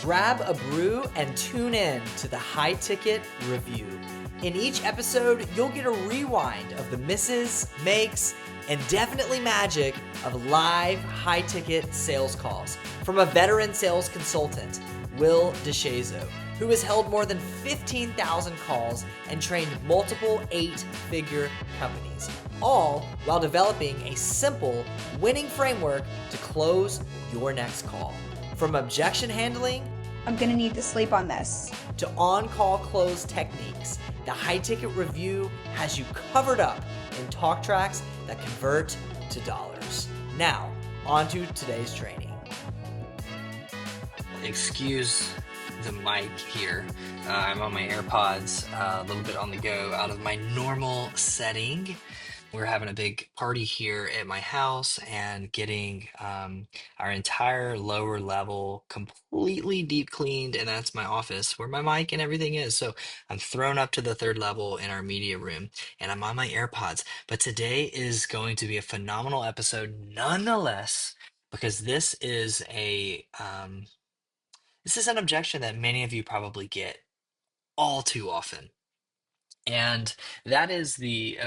Grab a brew and tune in to the High Ticket Review. In each episode, you'll get a rewind of the misses, makes, and definitely magic of live high ticket sales calls from a veteran sales consultant, Will DeShazo, who has held more than 15,000 calls and trained multiple 8-figure companies, all while developing a simple winning framework to close your next call. From objection handling, I'm gonna need to sleep on this, to on-call close techniques, the High Ticket Review has you covered up in talk tracks that convert to dollars. Now, on to today's training. Excuse the mic here. I'm on my AirPods, a little bit on the go, out of my normal setting. We're having a big party here at my house and getting our entire lower level completely deep cleaned, and that's my office where my mic and everything is. So I'm thrown up to the third level in our media room, and I'm on my AirPods. But today is going to be a phenomenal episode nonetheless, because this is an objection that many of you probably get all too often. And that is the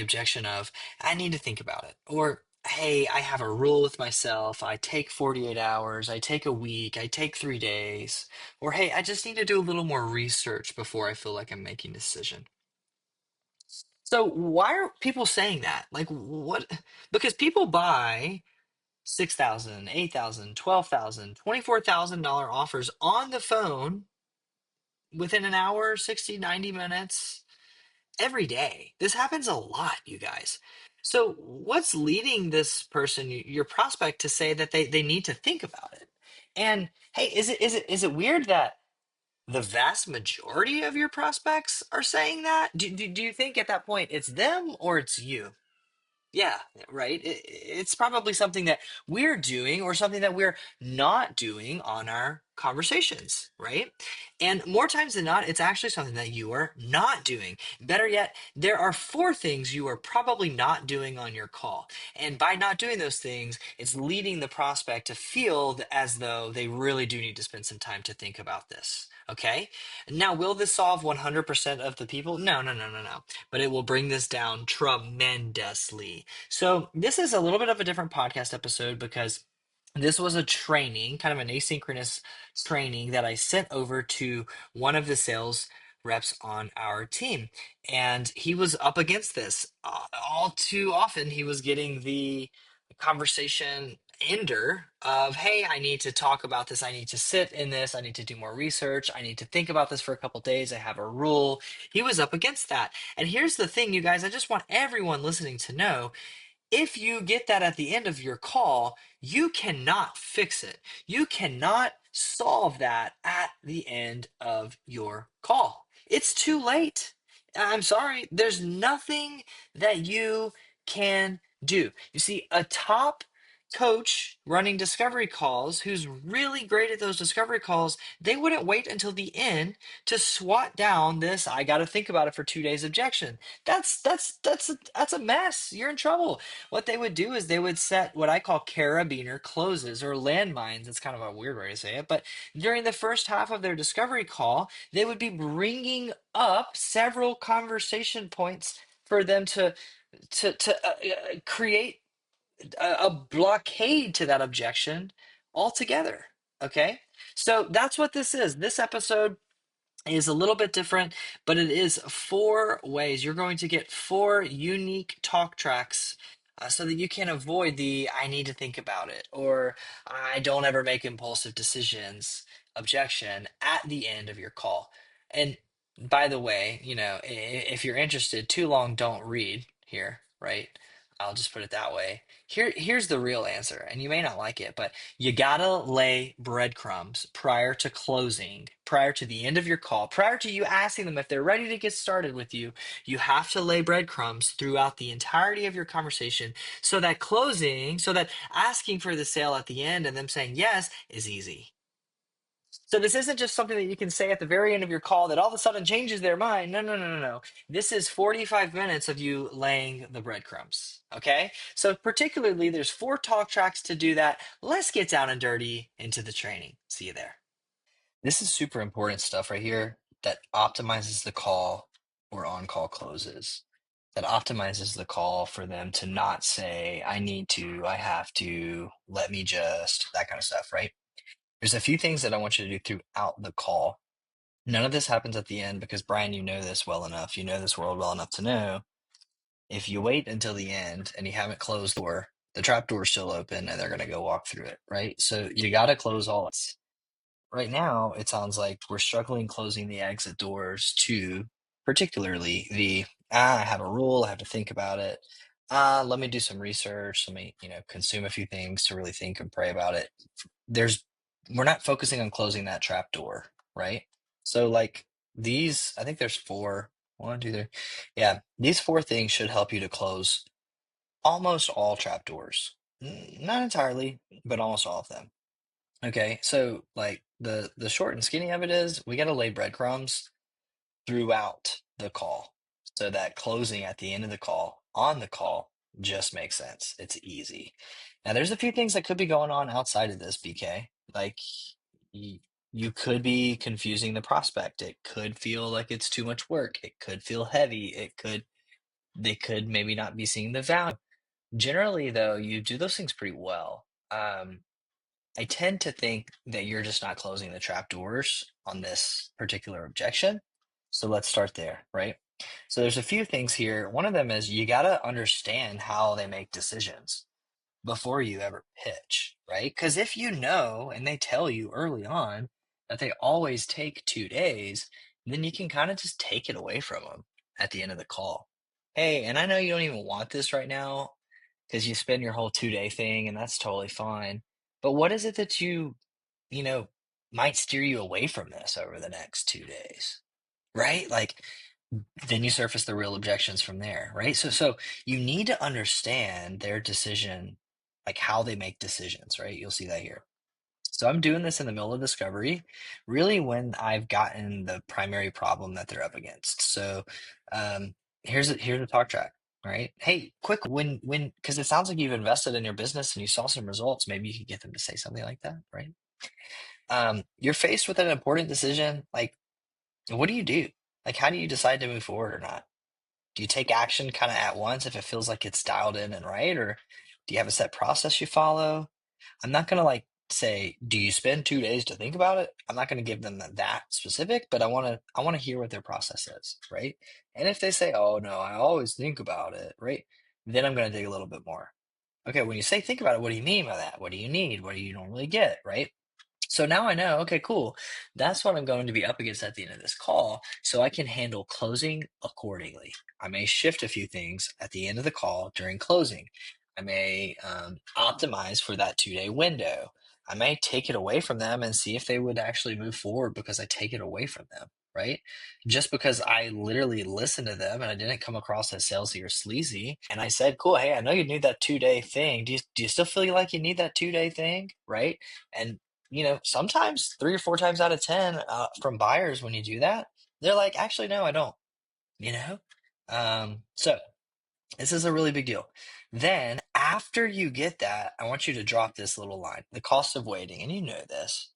objection of, I need to think about it. Or, hey, I have a rule with myself. I take 48 hours, I take a week, I take 3 days. Or, hey, I just need to do a little more research before I feel like I'm making a decision. So why are people saying that? Like what? Because people buy 6,000, 8,000, 12,000, $24,000 offers on the phone within an hour, 60, 90 minutes every day. This happens a lot, you guys. So what's leading this person, your prospect, to say that they need to think about it? And hey, is it weird that the vast majority of your prospects are saying that? Do you think at that point it's them or it's you? Yeah, right. It's probably something that we're doing or something that we're not doing on our conversations, right? And more times than not, it's actually something that you are not doing. Better yet, there are 4 things you are probably not doing on your call. And by not doing those things, it's leading the prospect to feel as though they really do need to spend some time to think about this. Okay. Now, will this solve 100% of the people? No, no, no, no, no. But it will bring this down tremendously. So this is a little bit of a different podcast episode because this was a training, kind of an asynchronous training that I sent over to one of the sales reps on our team. And he was up against this. All too often, he was getting the conversation ender of, hey, I need to talk about this. I need to sit in this. I need to do more research. I need to think about this for a couple days. I have a rule. He was up against that. And here's the thing, you guys, I just want everyone listening to know, if you get that at the end of your call, you cannot fix it. You cannot solve that at the end of your call. It's too late. I'm sorry. There's nothing that you can do. You see, a top coach running discovery calls who's really great at those discovery calls, they wouldn't wait until the end to swat down this I got to think about it for 2 days objection. That's a mess. You're in trouble. What they would do is they would set what I call carabiner closes or landmines. It's kind of a weird way to say it, but during the first half of their discovery call, they would be bringing up several conversation points for them to create a blockade to that objection altogether. Okay, so that's what this is. This episode is a little bit different, but it is 4 ways. You're going to get 4 unique talk tracks so that you can avoid the I need to think about it or I don't ever make impulsive decisions objection at the end of your call. And by the way, if you're interested, too long, don't read here, right? I'll just put it that way. Here's the real answer, and you may not like it, but you gotta lay breadcrumbs prior to closing, prior to the end of your call, prior to you asking them if they're ready to get started with you. You have to lay breadcrumbs throughout the entirety of your conversation so that closing, so that asking for the sale at the end and them saying yes is easy. So this isn't just something that you can say at the very end of your call that all of a sudden changes their mind. No, no, no, no, no. This is 45 minutes of you laying the breadcrumbs. Okay? So particularly there's 4 talk tracks to do that. Let's get down and dirty into the training. See you there. This is super important stuff right here that optimizes the call or on-call closes. That optimizes the call for them to not say, I need to, I have to, let me just, that kind of stuff, right? There's a few things that I want you to do throughout the call. None of this happens at the end because, Brian, you know this well enough. You know this world well enough to know if you wait until the end and you haven't closed the door, the trap door's still open and they're going to go walk through it, right? So you got to close all. Right now, it sounds like we're struggling closing the exit doors to particularly the I have a rule, I have to think about it. Let me do some research, let me, consume a few things to really think and pray about it. There's We're not focusing on closing that trap door, right? So like these, I think there's four, one, two, three. Yeah, these four things should help you to close almost all trap doors. Not entirely, but almost all of them. Okay, so like the short and skinny of it is we got to lay breadcrumbs throughout the call so that closing at the end of the call on the call just makes sense. It's easy. Now there's a few things that could be going on outside of this, BK. Like you, you could be confusing the prospect. It could feel like it's too much work. It could feel heavy. They could maybe not be seeing the value. Generally though, you do those things pretty well. I tend to think that you're just not closing the trap doors on this particular objection. So let's start there, right? So there's a few things here. One of them is you got to understand how they make decisions before you ever pitch, right? Because if you know and they tell you early on that they always take 2 days, then you can kind of just take it away from them at the end of the call. Hey, and I know you don't even want this right now because you spend your whole 2 day thing, and that's totally fine. But what is it that you know, might steer you away from this over the next 2 days, right? Like, then you surface the real objections from there, right? So you need to understand their decision, like how they make decisions, right? You'll see that here. So I'm doing this in the middle of discovery, really when I've gotten the primary problem that they're up against. So um, here's a talk track, right? Hey, quick, when because it sounds like you've invested in your business and you saw some results, maybe you could get them to say something like that, right? You're faced with an important decision, like what do you do? Like how do you decide to move forward or not? Do you take action kind of at once if it feels like it's dialed in and right, or do you have a set process you follow? I'm not gonna like say, do you spend 2 days to think about it? I'm not gonna give them that specific, but I wanna hear what their process is, right? And if they say, oh no, I always think about it, right? Then I'm gonna dig a little bit more. Okay, when you say think about it, what do you mean by that? What do you need? What do you normally get, right? So now I know, okay, cool. That's what I'm going to be up against at the end of this call, so I can handle closing accordingly. I may shift a few things at the end of the call during closing. I may optimize for that 2 day window. I may take it away from them and see if they would actually move forward because I take it away from them, right? Just because I literally listened to them and I didn't come across as salesy or sleazy. And I said, cool, hey, I know you need that 2 day thing. Do you still feel like you need that 2 day thing? Right. And sometimes 3 or 4 times out of 10 from buyers, when you do that, they're like, actually, no, I don't, you know? So this is a really big deal. Then after you get that, I want you to drop this little line, the cost of waiting. And you know this.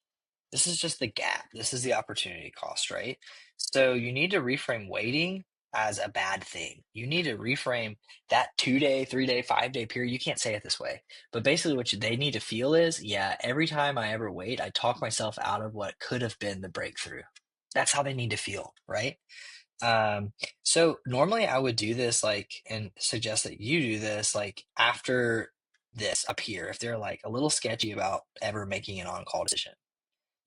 This is just the gap. This is the opportunity cost, right? So you need to reframe waiting as a bad thing. You need to reframe that 2 day, 3 day, 5 day period. You can't say it this way, but basically what they need to feel is, yeah, every time I ever wait, I talk myself out of what could have been the breakthrough. That's how they need to feel, right? Um, so normally I would do this like and suggest that you do this like after this up here, if they're like a little sketchy about ever making an on-call decision.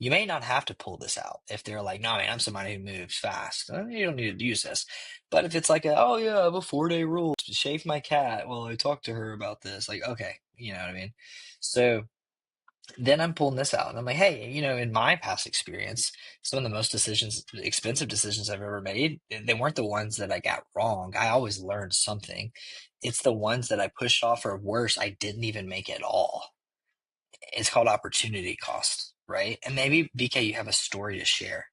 You may not have to pull this out if they're like, no, man, I'm somebody who moves fast. You don't need to use this. But if it's like, oh, yeah, I have a 4 day rule, shave my cat. Well, I talked to her about this. Like, okay, you know what I mean? So then I'm pulling this out and I'm like, hey, in my past experience, some of the most expensive decisions I've ever made, they weren't the ones that I got wrong. I always learned something. It's the ones that I pushed off or worse, I didn't even make at all. It's called opportunity cost, right? And maybe BK, you have a story to share.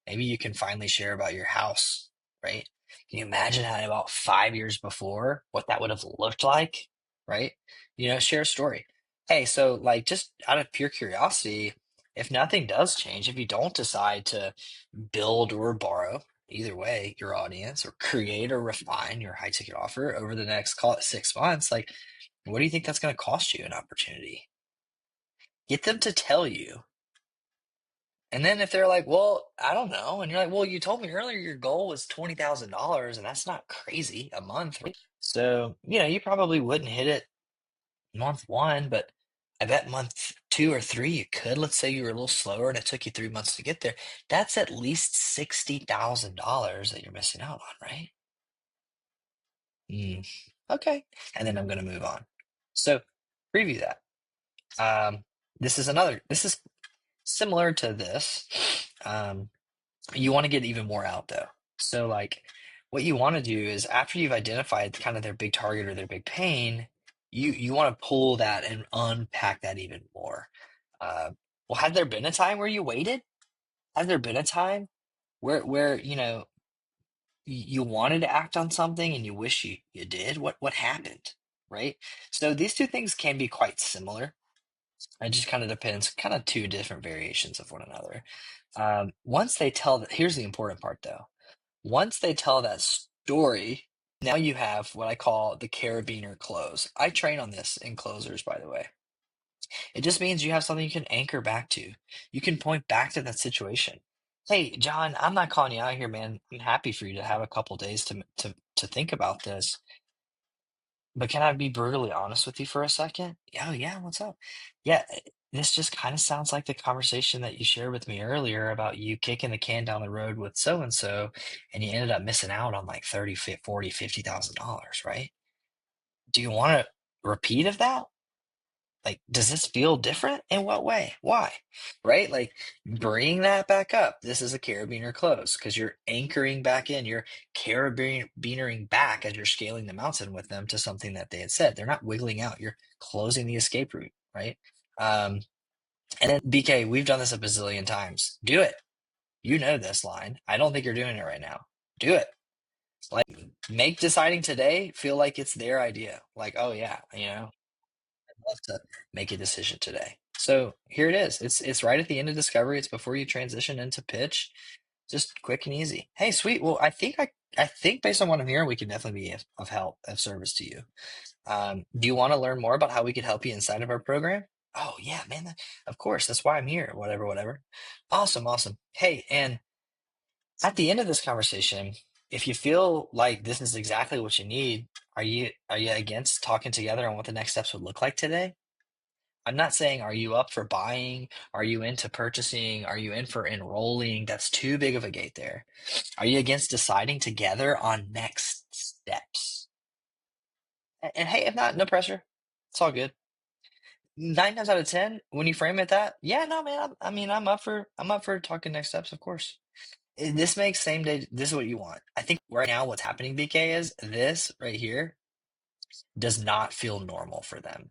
Maybe you can finally share about your house, right? Can you imagine how about 5 years before what that would have looked like, right? Share a story. Hey, so like just out of pure curiosity, if nothing does change, if you don't decide to build or borrow, either way, your audience, or create or refine your high ticket offer over the next, call it 6 months, like, what do you think that's going to cost you an opportunity? Get them to tell you. And then if they're like, well, I don't know. And you're like, well, you told me earlier your goal was $20,000, and that's not crazy a month, right? So, you probably wouldn't hit it month one, but I bet month two or three you could. Let's say you were a little slower and it took you 3 months to get there. That's at least $60,000 that you're missing out on, right? Mm, okay. And then I'm going to move on. So preview that. Um, this is similar to this. Um, you want to get even more out though. So like what you want to do is after you've identified kind of their big target or their big pain, you want to pull that and unpack that even more. Uh, well, has there been a time where you waited? Has there been a time where you wanted to act on something and you wish you did? What happened? Right? So these two things can be quite similar. It just kind of depends, kind of two different variations of one another. Once they tell that, here's the important part though. Once they tell that story, now you have what I call the carabiner close. I train on this in closers, by the way. It just means you have something you can anchor back to. You can point back to that situation. Hey, John, I'm not calling you out here, man. I'm happy for you to have a couple days to think about this. But can I be brutally honest with you for a second? Oh, yeah, what's up? Yeah, this just kind of sounds like the conversation that you shared with me earlier about you kicking the can down the road with so and so, and you ended up missing out on like 30, 40, $50,000, right? Do you want a repeat of that? Like, does this feel different? In what way? Why? Right? Like, bring that back up. This is a carabiner close because you're anchoring back in. You're carabinering back as you're scaling the mountain with them to something that they had said. They're not wiggling out. You're closing the escape route, right? Um, and then BK, we've done this a bazillion times. Do it. You know this line. I don't think you're doing it right now. Do it. Like, make deciding today feel like it's their idea. Like, oh yeah, love to make a decision today. So here it is. It's right at the end of discovery. It's before you transition into pitch. Just quick and easy. Hey, sweet. Well, I think based on what I'm hearing, we can definitely be of help, of service to you. Do you want to learn more about how we could help you inside of our program? Oh yeah, man. Of course. That's why I'm here. Whatever, whatever. Awesome, awesome. Hey, and at the end of this conversation, if you feel like this is exactly what you need, are you against talking together on what the next steps would look like today? I'm not saying, are you up for buying? Are you into purchasing? Are you in for enrolling? That's too big of a gate there. Are you against deciding together on next steps? And hey, if not, no pressure. It's all good. 9 times out of 10, when you frame it that, yeah, no, man, I mean, I'm up for talking next steps, of course. This makes same day, this is what you want. I think right now what's happening, BK, is this right here does not feel normal for them.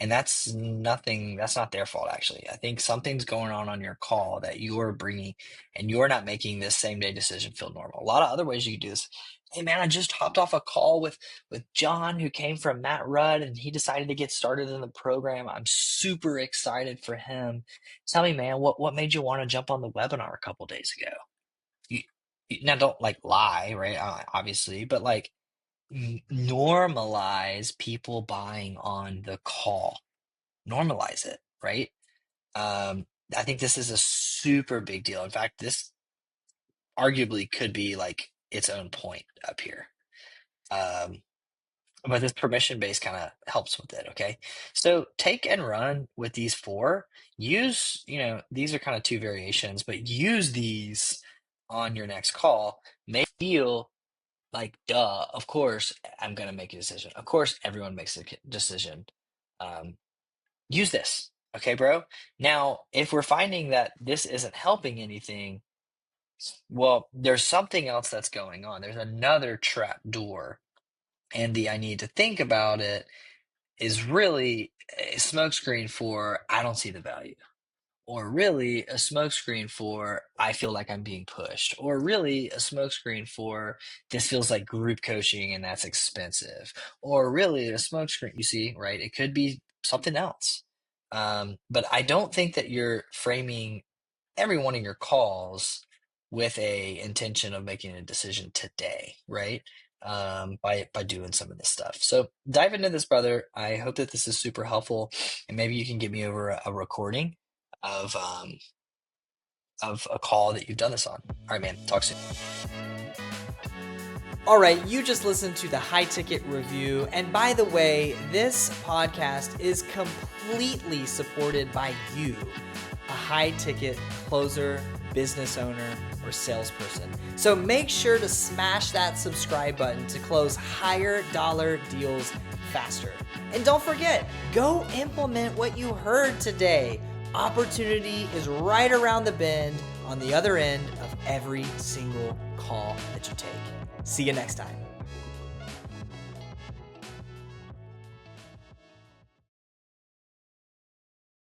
And that's not their fault, actually. I think something's going on your call that you're bringing, and you're not making this same day decision feel normal. A lot of other ways you can do this. Hey, man, I just hopped off a call with John, who came from Matt Rudd, and he decided to get started in the program. I'm super excited for him. Tell me, man, what made you want to jump on the webinar a couple days ago? You, now, don't like lie, right? Obviously, but like normalize people buying on the call, normalize it, right? I think this is a super big deal. In fact, this arguably could be like its own point up here. Um, but this permission base kind of helps with it. Okay. So take and run with these four. Use, these are kind of two variations, but use these on your next call. May feel like, duh, of course I'm going to make a decision. Of course, everyone makes a decision. Um, Use this. Okay, bro. Now, if we're finding that this isn't helping anything, well, there's something else that's going on. There's another trap door. And the I need to think about it is really a smokescreen for I don't see the value. Or really a smokescreen for I feel like I'm being pushed. Or really a smokescreen for this feels like group coaching and that's expensive. Or really a smokescreen, you see, right? It could be something else. But I don't think that you're framing every one of your calls with a intention of making a decision today, right? By doing some of this stuff. So dive into this, brother. I hope that this is super helpful, and maybe you can get me over a recording of a call that you've done this on. All right, man. Talk soon. All right, you just listened to the High Ticket Review. And by the way, this podcast is completely supported by you, a high ticket closer, business owner, or salesperson. So make sure to smash that subscribe button to close higher dollar deals faster. And don't forget, go implement what you heard today. Opportunity is right around the bend on the other end of every single call that you take. See you next time.